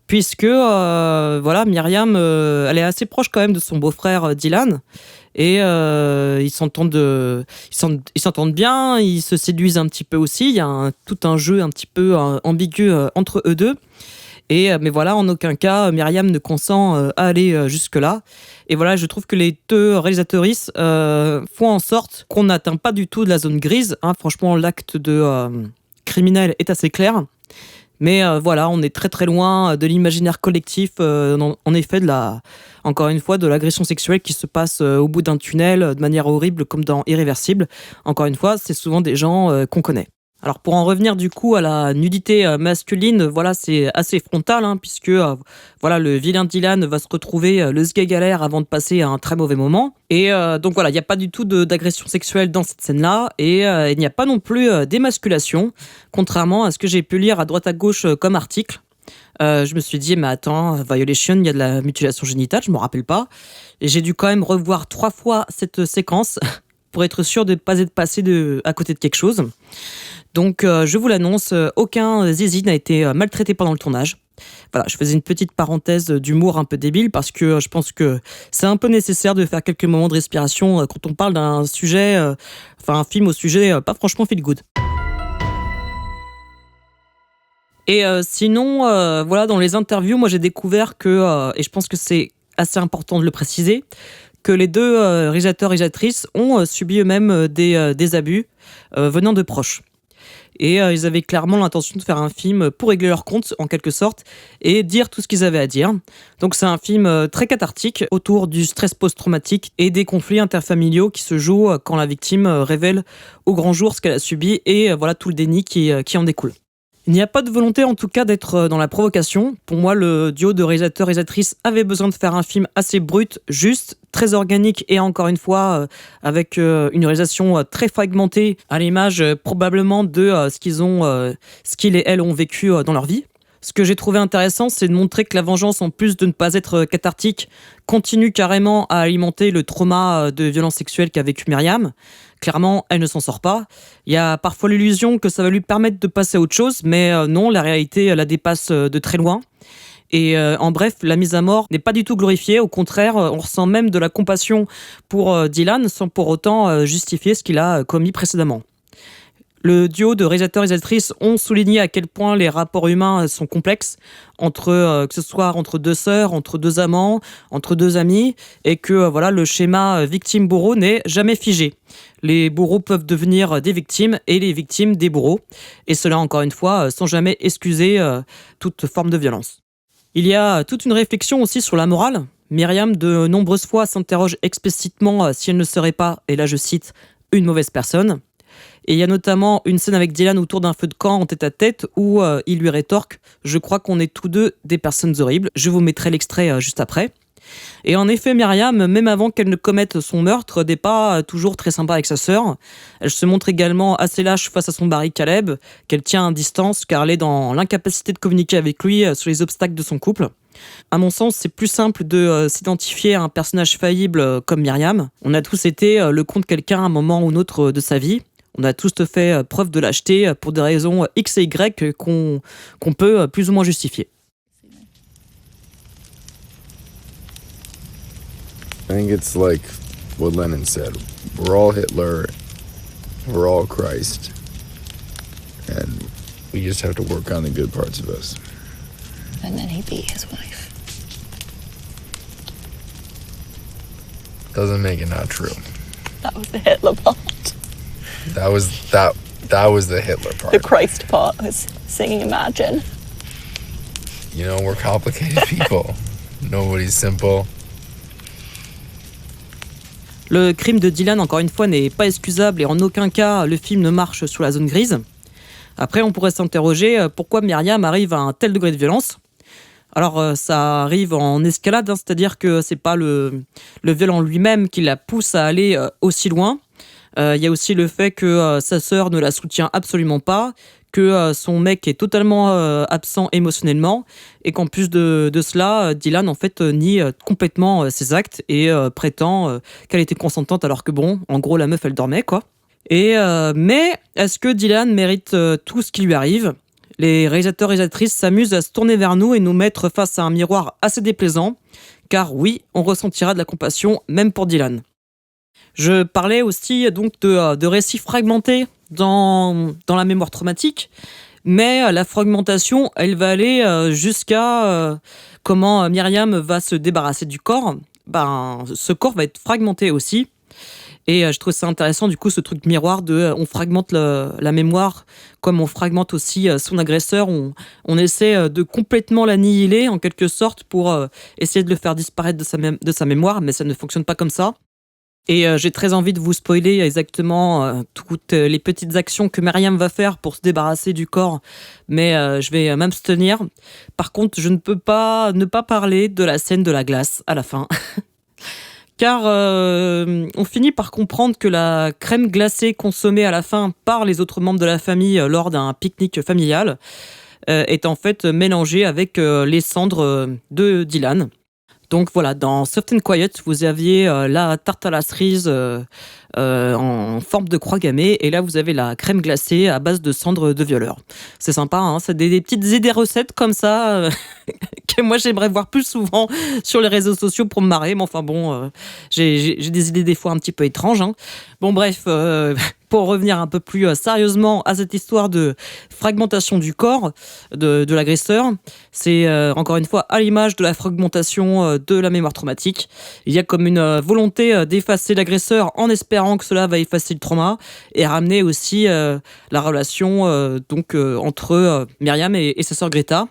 puisque Myriam, elle est assez proche quand même de son beau-frère Dylan, et ils s'entendent bien, ils se séduisent un petit peu aussi. Il y a tout un jeu un petit peu ambigu entre eux deux. Mais voilà, en aucun cas, Myriam ne consent à aller jusque-là. Et voilà, je trouve que les deux réalisatrices font en sorte qu'on n'atteint pas du tout de la zone grise. Franchement, l'acte de criminel est assez clair. Mais on est très très loin de l'imaginaire collectif, en effet, encore une fois, de l'agression sexuelle qui se passe au bout d'un tunnel de manière horrible comme dans Irréversible. Encore une fois, c'est souvent des gens qu'on connaît. Alors pour en revenir du coup à la nudité masculine, c'est assez frontal, puisque le vilain Dylan va se retrouver le sgeg à l'air avant de passer à un très mauvais moment. Et donc il n'y a pas du tout d'agression sexuelle dans cette scène-là, et il n'y a pas non plus d'émasculation, contrairement à ce que j'ai pu lire à droite à gauche comme article. Je me suis dit, mais attends, Violation, il y a de la mutilation génitale, je me rappelle pas. Et j'ai dû quand même revoir 3 fois cette séquence pour être sûr de ne pas être passé à côté de quelque chose. Donc, je vous l'annonce, aucun zizi n'a été maltraité pendant le tournage. Voilà, je faisais une petite parenthèse d'humour un peu débile parce que je pense que c'est un peu nécessaire de faire quelques moments de respiration quand on parle d'un sujet, un film au sujet pas franchement feel good. Et sinon, dans les interviews, moi j'ai découvert que, et je pense que c'est assez important de le préciser, que les deux réalisateurs et réalisatrices ont subi eux-mêmes des abus venant de proches. Et ils avaient clairement l'intention de faire un film pour régler leur compte, en quelque sorte, et dire tout ce qu'ils avaient à dire. Donc c'est un film très cathartique autour du stress post-traumatique et des conflits interfamiliaux qui se jouent quand la victime révèle au grand jour ce qu'elle a subi et tout le déni qui en découle. Il n'y a pas de volonté en tout cas d'être dans la provocation. Pour moi, le duo de réalisateurs-réalisatrices avait besoin de faire un film assez brut, juste, très organique et encore une fois avec une réalisation très fragmentée à l'image probablement de ce qu'ils et elles ont vécu dans leur vie. Ce que j'ai trouvé intéressant, c'est de montrer que la vengeance, en plus de ne pas être cathartique, continue carrément à alimenter le trauma de violence sexuelle qu'a vécu Myriam. Clairement, elle ne s'en sort pas. Il y a parfois l'illusion que ça va lui permettre de passer à autre chose, mais non, la réalité la dépasse de très loin. Et en bref, la mise à mort n'est pas du tout glorifiée. Au contraire, on ressent même de la compassion pour Dylan sans pour autant justifier ce qu'il a commis précédemment. Le duo de réalisateurs et réalisatrices ont souligné à quel point les rapports humains sont complexes, que ce soit entre deux sœurs, entre deux amants, entre deux amis, et que le schéma victime-bourreau n'est jamais figé. Les bourreaux peuvent devenir des victimes et les victimes des bourreaux, et cela encore une fois sans jamais excuser toute forme de violence. Il y a toute une réflexion aussi sur la morale. Myriam de nombreuses fois s'interroge explicitement si elle ne serait pas, et là je cite, une mauvaise personne. Et il y a notamment une scène avec Dylan autour d'un feu de camp en tête-à-tête où il lui rétorque « Je crois qu'on est tous deux des personnes horribles ». Je vous mettrai l'extrait juste après. Et en effet, Myriam, même avant qu'elle ne commette son meurtre, n'est pas toujours très sympa avec sa sœur. Elle se montre également assez lâche face à son mari Caleb, qu'elle tient à distance car elle est dans l'incapacité de communiquer avec lui sur les obstacles de son couple. À mon sens, c'est plus simple de s'identifier à un personnage faillible comme Myriam. On a tous été le con de quelqu'un à un moment ou un autre de sa vie. On a tous fait preuve de lâcheté pour des raisons X et Y qu'on peut plus ou moins justifier. I think it's like what Lenin said. We're all Hitler, we're all Christ, and we just have to work on the good parts of us. And then he beat his wife. Doesn't make it not true. That was the Hitler part. That was the Hitler part. The Christ part was singing Imagine. You know, we're complicated people. Nobody's simple. Le crime de Dylan, encore une fois, n'est pas excusable et en aucun cas le film ne marche sous la zone grise. Après, on pourrait s'interroger pourquoi Myriam arrive à un tel degré de violence. Alors, ça arrive en escalade, c'est-à-dire que c'est pas le viol en lui-même qui la pousse à aller aussi loin. Il y a aussi le fait que sa sœur ne la soutient absolument pas, que son mec est totalement absent émotionnellement et qu'en plus de cela, Dylan en fait nie complètement ses actes et prétend qu'elle était consentante alors que bon, en gros la meuf elle dormait quoi. Mais est-ce que Dylan mérite tout ce qui lui arrive ? Les réalisateurs et réalisatrices s'amusent à se tourner vers nous et nous mettre face à un miroir assez déplaisant, car oui, on ressentira de la compassion même pour Dylan. Je parlais aussi donc de récits fragmentés dans la mémoire traumatique, mais la fragmentation, elle va aller jusqu'à comment Myriam va se débarrasser du corps. Ce corps va être fragmenté aussi. Et je trouve ça intéressant, du coup, ce truc miroir on fragmente la mémoire comme on fragmente aussi son agresseur. On essaie de complètement l'annihiler, en quelque sorte, pour essayer de le faire disparaître de sa mémoire, mais ça ne fonctionne pas comme ça. Et j'ai très envie de vous spoiler exactement toutes les petites actions que Myriam va faire pour se débarrasser du corps, mais je vais m'abstenir. Par contre, je ne peux pas ne pas parler de la scène de la glace à la fin. Car on finit par comprendre que la crème glacée consommée à la fin par les autres membres de la famille lors d'un pique-nique familial est en fait mélangée avec les cendres de Dylan. Donc voilà, dans Soft and Quiet, vous aviez la tarte à la cerise en forme de croix gammée, et là vous avez la crème glacée à base de cendres de violeur. C'est sympa, hein, c'est des petites idées recettes comme ça que moi j'aimerais voir plus souvent sur les réseaux sociaux pour me marrer, mais enfin bon, j'ai des idées des fois un petit peu étranges. Hein. Bon bref, pour revenir un peu plus sérieusement à cette histoire de fragmentation du corps de l'agresseur, c'est encore une fois à l'image de la fragmentation de la mémoire traumatique. Il y a comme une volonté d'effacer l'agresseur en espérant que cela va effacer le trauma et ramener aussi la relation entre Myriam et sa sœur Greta.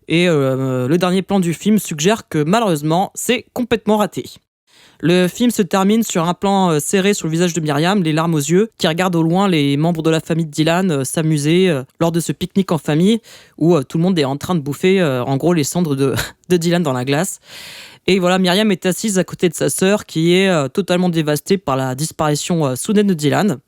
Et le dernier plan du film suggère que malheureusement, c'est complètement raté. Le film se termine sur un plan serré sur le visage de Myriam, les larmes aux yeux, qui regarde au loin les membres de la famille de Dylan s'amuser lors de ce pique-nique en famille où tout le monde est en train de bouffer en gros les cendres de Dylan dans la glace. Et voilà, Myriam est assise à côté de sa sœur qui est totalement dévastée par la disparition soudaine de Dylan.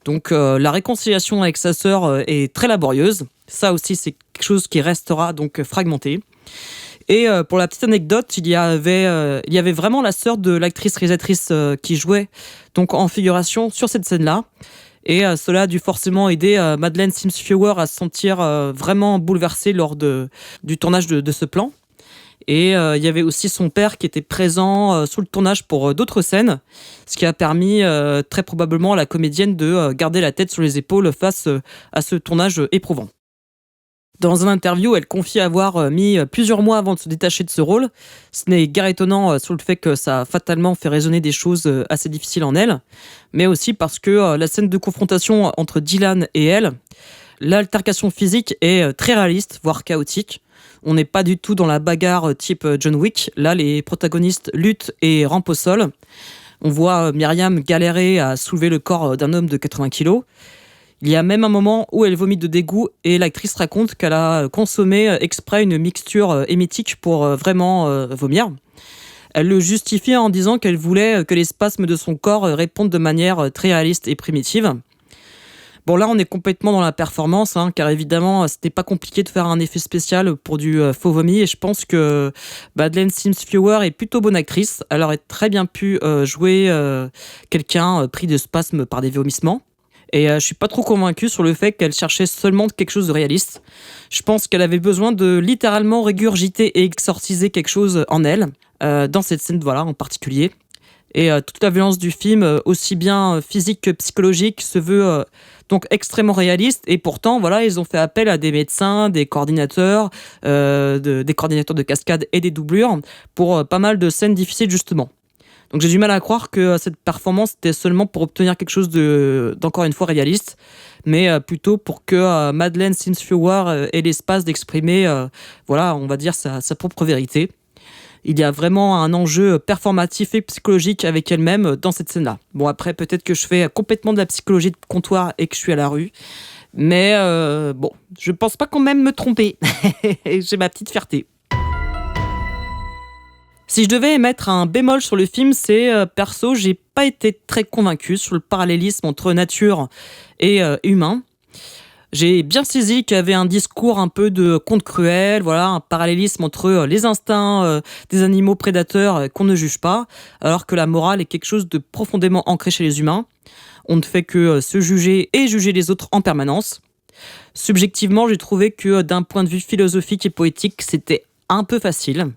Donc la réconciliation avec sa sœur est très laborieuse. Ça aussi, c'est quelque chose qui restera donc fragmenté. Et pour la petite anecdote, il y avait vraiment la sœur de l'actrice réalisatrice qui jouait donc en figuration sur cette scène-là. Et cela a dû forcément aider Madeleine Sims-Fewer à se sentir vraiment bouleversée lors du tournage de ce plan. Et il y avait aussi son père qui était présent sur le tournage pour d'autres scènes, ce qui a permis très probablement à la comédienne de garder la tête sur les épaules face à ce tournage éprouvant. Dans une interview, elle confie avoir mis plusieurs mois avant de se détacher de ce rôle. Ce n'est guère étonnant sur le fait que ça a fatalement fait résonner des choses assez difficiles en elle, mais aussi parce que la scène de confrontation entre Dylan et elle, l'altercation physique est très réaliste, voire chaotique. On n'est pas du tout dans la bagarre type John Wick. Là, les protagonistes luttent et rampent au sol. On voit Myriam galérer à soulever le corps d'un homme de 80 kilos. Il y a même un moment où elle vomit de dégoût et l'actrice raconte qu'elle a consommé exprès une mixture émétique pour vraiment vomir. Elle le justifie en disant qu'elle voulait que les spasmes de son corps répondent de manière très réaliste et primitive. Bon, là, on est complètement dans la performance, car évidemment, c'était pas compliqué de faire un effet spécial pour du faux vomi, et je pense que Madeleine Sims Fewer est plutôt bonne actrice. Elle aurait très bien pu jouer quelqu'un pris de spasmes par des vomissements. Et je suis pas trop convaincue sur le fait qu'elle cherchait seulement quelque chose de réaliste. Je pense qu'elle avait besoin de littéralement régurgiter et exorciser quelque chose en elle, dans cette scène, voilà, en particulier. Et toute la violence du film, aussi bien physique que psychologique, se veut donc extrêmement réaliste. Et pourtant, voilà, ils ont fait appel à des médecins, des coordinateurs de cascade et des doublures pour pas mal de scènes difficiles, justement. Donc j'ai du mal à croire que cette performance était seulement pour obtenir quelque chose d'encore une fois réaliste, mais plutôt pour que Madeleine Sims Fewer ait l'espace d'exprimer, voilà, on va dire sa propre vérité. Il y a vraiment un enjeu performatif et psychologique avec elle-même dans cette scène-là. Bon, après, peut-être que je fais complètement de la psychologie de comptoir et que je suis à la rue, mais bon, je pense pas quand même me tromper. J'ai ma petite fierté. Si je devais émettre un bémol sur le film, c'est perso, j'ai pas été très convaincu sur le parallélisme entre nature et humain. J'ai bien saisi qu'il y avait un discours un peu de conte cruel, voilà, un parallélisme entre les instincts des animaux prédateurs qu'on ne juge pas, alors que la morale est quelque chose de profondément ancré chez les humains. On ne fait que se juger et juger les autres en permanence. Subjectivement, j'ai trouvé que d'un point de vue philosophique et poétique, c'était un peu facile.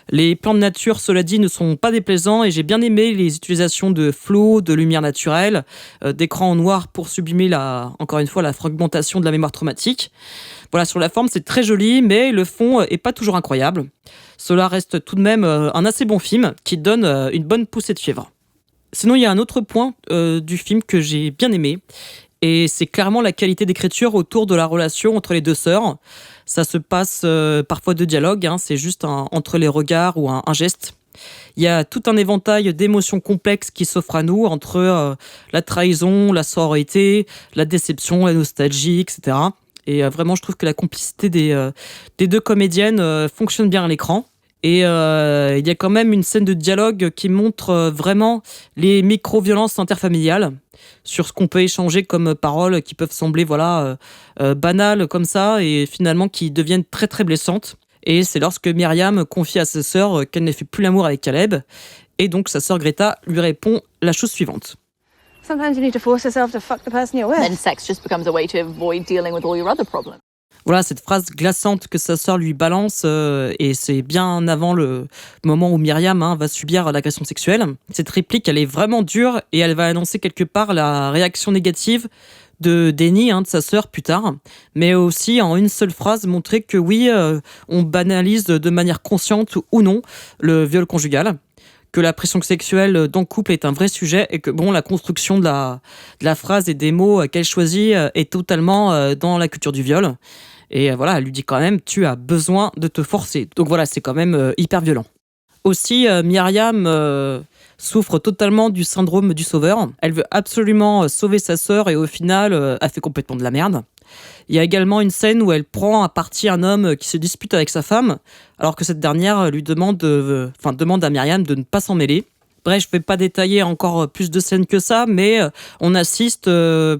Les plans de nature, cela dit, ne sont pas déplaisants et j'ai bien aimé les utilisations de flots, de lumière naturelle, d'écran en noir pour sublimer encore une fois la fragmentation de la mémoire traumatique. Voilà, sur la forme, c'est très joli, mais le fond est pas toujours incroyable. Cela reste tout de même un assez bon film qui donne une bonne poussée de fièvre. Sinon, il y a un autre point du film que j'ai bien aimé, et c'est clairement la qualité d'écriture autour de la relation entre les deux sœurs. Ça se passe parfois de dialogue, c'est juste entre les regards ou un geste. Il y a tout un éventail d'émotions complexes qui s'offrent à nous, entre la trahison, la sororité, la déception, la nostalgie, etc. Et vraiment, je trouve que la complicité des deux comédiennes fonctionne bien à l'écran. Et il y a quand même une scène de dialogue qui montre vraiment les micro-violences interfamiliales sur ce qu'on peut échanger comme paroles qui peuvent sembler banales comme ça et finalement qui deviennent très très blessantes. Et c'est lorsque Myriam confie à sa sœur qu'elle ne fait plus l'amour avec Caleb. Et donc sa sœur Greta lui répond la chose suivante. Sometimes you need to force yourself to fuck the person you're with. Then sex just becomes a way to avoid dealing with all your other problems. Voilà, cette phrase glaçante que sa sœur lui balance, et c'est bien avant le moment où Myriam va subir l'agression sexuelle. Cette réplique, elle est vraiment dure et elle va annoncer quelque part la réaction négative de déni de sa sœur plus tard, mais aussi en une seule phrase montrer que oui, on banalise de manière consciente ou non le viol conjugal, que la pression sexuelle dans le couple est un vrai sujet et que bon, la construction de la phrase et des mots qu'elle choisit est totalement dans la culture du viol. Et voilà, elle lui dit quand même, tu as besoin de te forcer. Donc voilà, c'est quand même hyper violent. Aussi, Myriam souffre totalement du syndrome du sauveur. Elle veut absolument sauver sa sœur et au final, elle fait complètement de la merde. Il y a également une scène où elle prend à partie un homme qui se dispute avec sa femme, alors que cette dernière lui demande à Myriam de ne pas s'en mêler. Bref, je ne vais pas détailler encore plus de scènes que ça, mais on assiste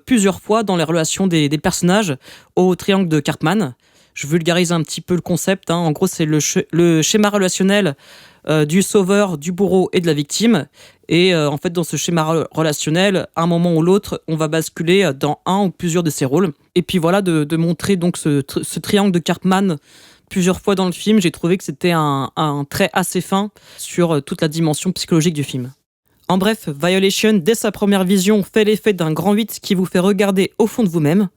plusieurs fois dans les relations des personnages au triangle de Karpman. Je vulgarise un petit peu le concept. En gros, c'est le schéma relationnel du sauveur, du bourreau et de la victime. Et en fait, dans ce schéma relationnel, à un moment ou l'autre, on va basculer dans un ou plusieurs de ces rôles. Et puis voilà, de montrer donc ce triangle de Karpman plusieurs fois dans le film, j'ai trouvé que c'était un trait assez fin sur toute la dimension psychologique du film. En bref, Violation, dès sa première vision, fait l'effet d'un grand 8 qui vous fait regarder au fond de vous-même.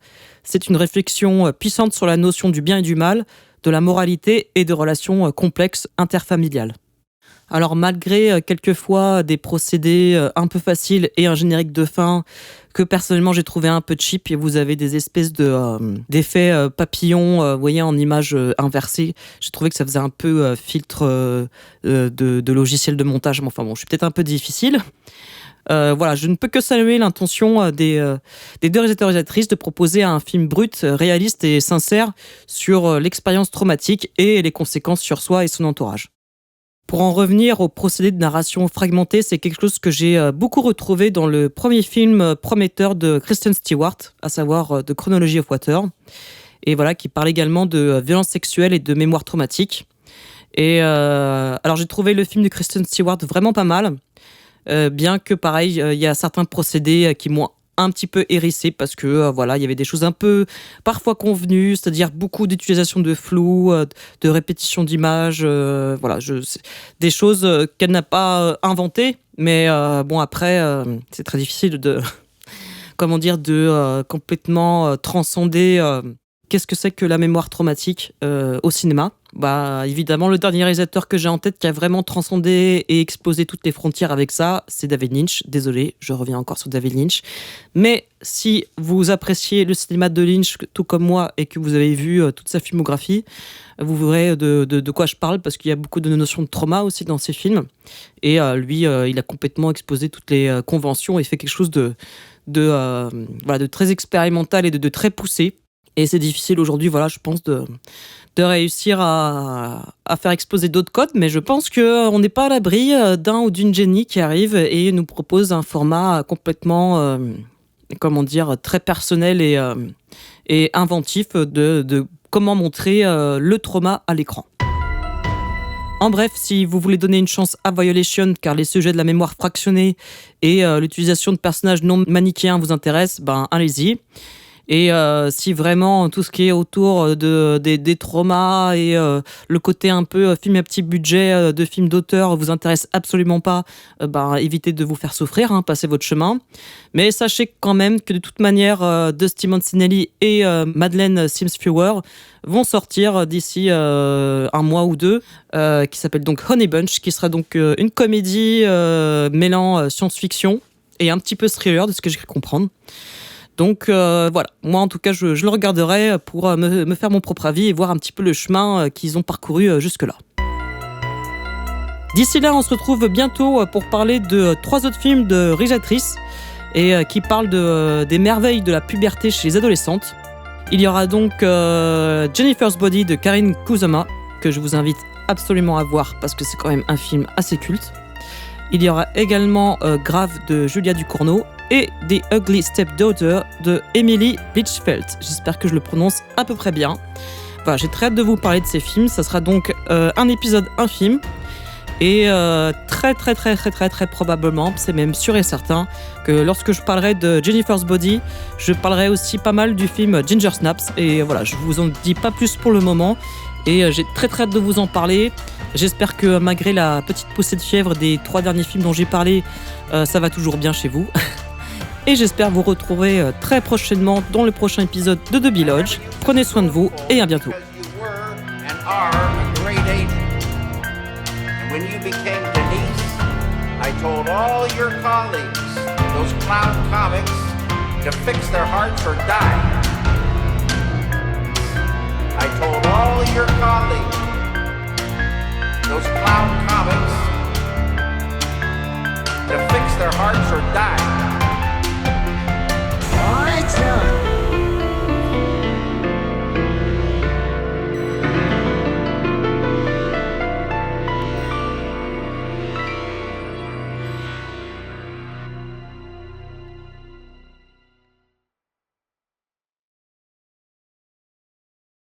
C'est une réflexion puissante sur la notion du bien et du mal, de la moralité et de relations complexes interfamiliales. Alors malgré quelquefois des procédés un peu faciles et un générique de fin que personnellement j'ai trouvé un peu cheap, et vous avez des espèces d'effets papillons, vous voyez, en images inversées. J'ai trouvé que ça faisait un peu filtre de logiciel de montage, mais enfin bon, je suis peut-être un peu difficile. Voilà, je ne peux que saluer l'intention des deux réalisateurs et réalisatrices de proposer un film brut, réaliste et sincère sur l'expérience traumatique et les conséquences sur soi et son entourage. Pour en revenir au procédé de narration fragmentée, c'est quelque chose que j'ai beaucoup retrouvé dans le premier film prometteur de Kristen Stewart, à savoir The Chronology of Water, et voilà, qui parle également de violences sexuelles et de mémoire traumatique. Et alors j'ai trouvé le film de Kristen Stewart vraiment pas mal. Bien que pareil, il y a certains procédés qui m'ont un petit peu hérissé parce que voilà, il y avait des choses un peu parfois convenues, c'est-à-dire beaucoup d'utilisation de flou, de répétition d'images, voilà, des choses qu'elle n'a pas inventées, mais bon après c'est très difficile de comment dire, de complètement transcender qu'est-ce que c'est que la mémoire traumatique au cinéma. Bah, évidemment, le dernier réalisateur que j'ai en tête qui a vraiment transcendé et explosé toutes les frontières avec ça, c'est David Lynch. Désolé, je reviens encore sur David Lynch. Mais si vous appréciez le cinéma de Lynch, tout comme moi, et que vous avez vu toute sa filmographie, vous verrez de quoi je parle, parce qu'il y a beaucoup de notions de trauma aussi dans ses films. Et lui, il a complètement explosé toutes les conventions et fait quelque chose de très expérimental et de très poussé. Et c'est difficile aujourd'hui, voilà, je pense, de réussir à faire exploser d'autres codes, mais je pense qu'on n'est pas à l'abri d'un ou d'une génie qui arrive et nous propose un format complètement, très personnel et inventif de comment montrer le trauma à l'écran. En bref, si vous voulez donner une chance à Violation, car les sujets de la mémoire fractionnée et l'utilisation de personnages non manichéens vous intéressent, ben allez-y. Et si vraiment tout ce qui est autour des traumas et le côté un peu film à petit budget de film d'auteur vous intéresse absolument pas, évitez de vous faire souffrir, passez votre chemin. Mais sachez quand même que de toute manière, Dusty Mancinelli et Madeleine Sims-Fewer vont sortir d'ici un mois ou deux, qui s'appelle donc Honey Bunch, qui sera donc une comédie mêlant science-fiction et un petit peu thriller, de ce que j'ai cru comprendre. Donc voilà, moi en tout cas je le regarderai pour me faire mon propre avis et voir un petit peu le chemin qu'ils ont parcouru jusque-là. D'ici là, on se retrouve bientôt pour parler de 3 autres films de réalisatrices et qui parlent des merveilles de la puberté chez les adolescentes. Il y aura donc Jennifer's Body de Karyn Kusama, que je vous invite absolument à voir parce que c'est quand même un film assez culte. Il y aura également Grave de Julia Ducournau et The Ugly Stepdaughter de Emily Lichfield. J'espère que je le prononce à peu près bien. Voilà, j'ai très hâte de vous parler de ces films. Ça sera donc un épisode, un film. Et très probablement, c'est même sûr et certain, que lorsque je parlerai de Jennifer's Body, je parlerai aussi pas mal du film Ginger Snaps. Et voilà, je vous en dis pas plus pour le moment. Et j'ai très hâte de vous en parler. J'espère que malgré la petite poussée de fièvre des 3 derniers films dont j'ai parlé, ça va toujours bien chez vous. Et j'espère vous retrouver très prochainement dans le prochain épisode de The Lodge. Prenez soin de vous et à bientôt. When you became Denise, I told all your colleagues, those clown comics, to fix their hearts or die. I told all your colleagues, those clown comics, to fix their hearts or die.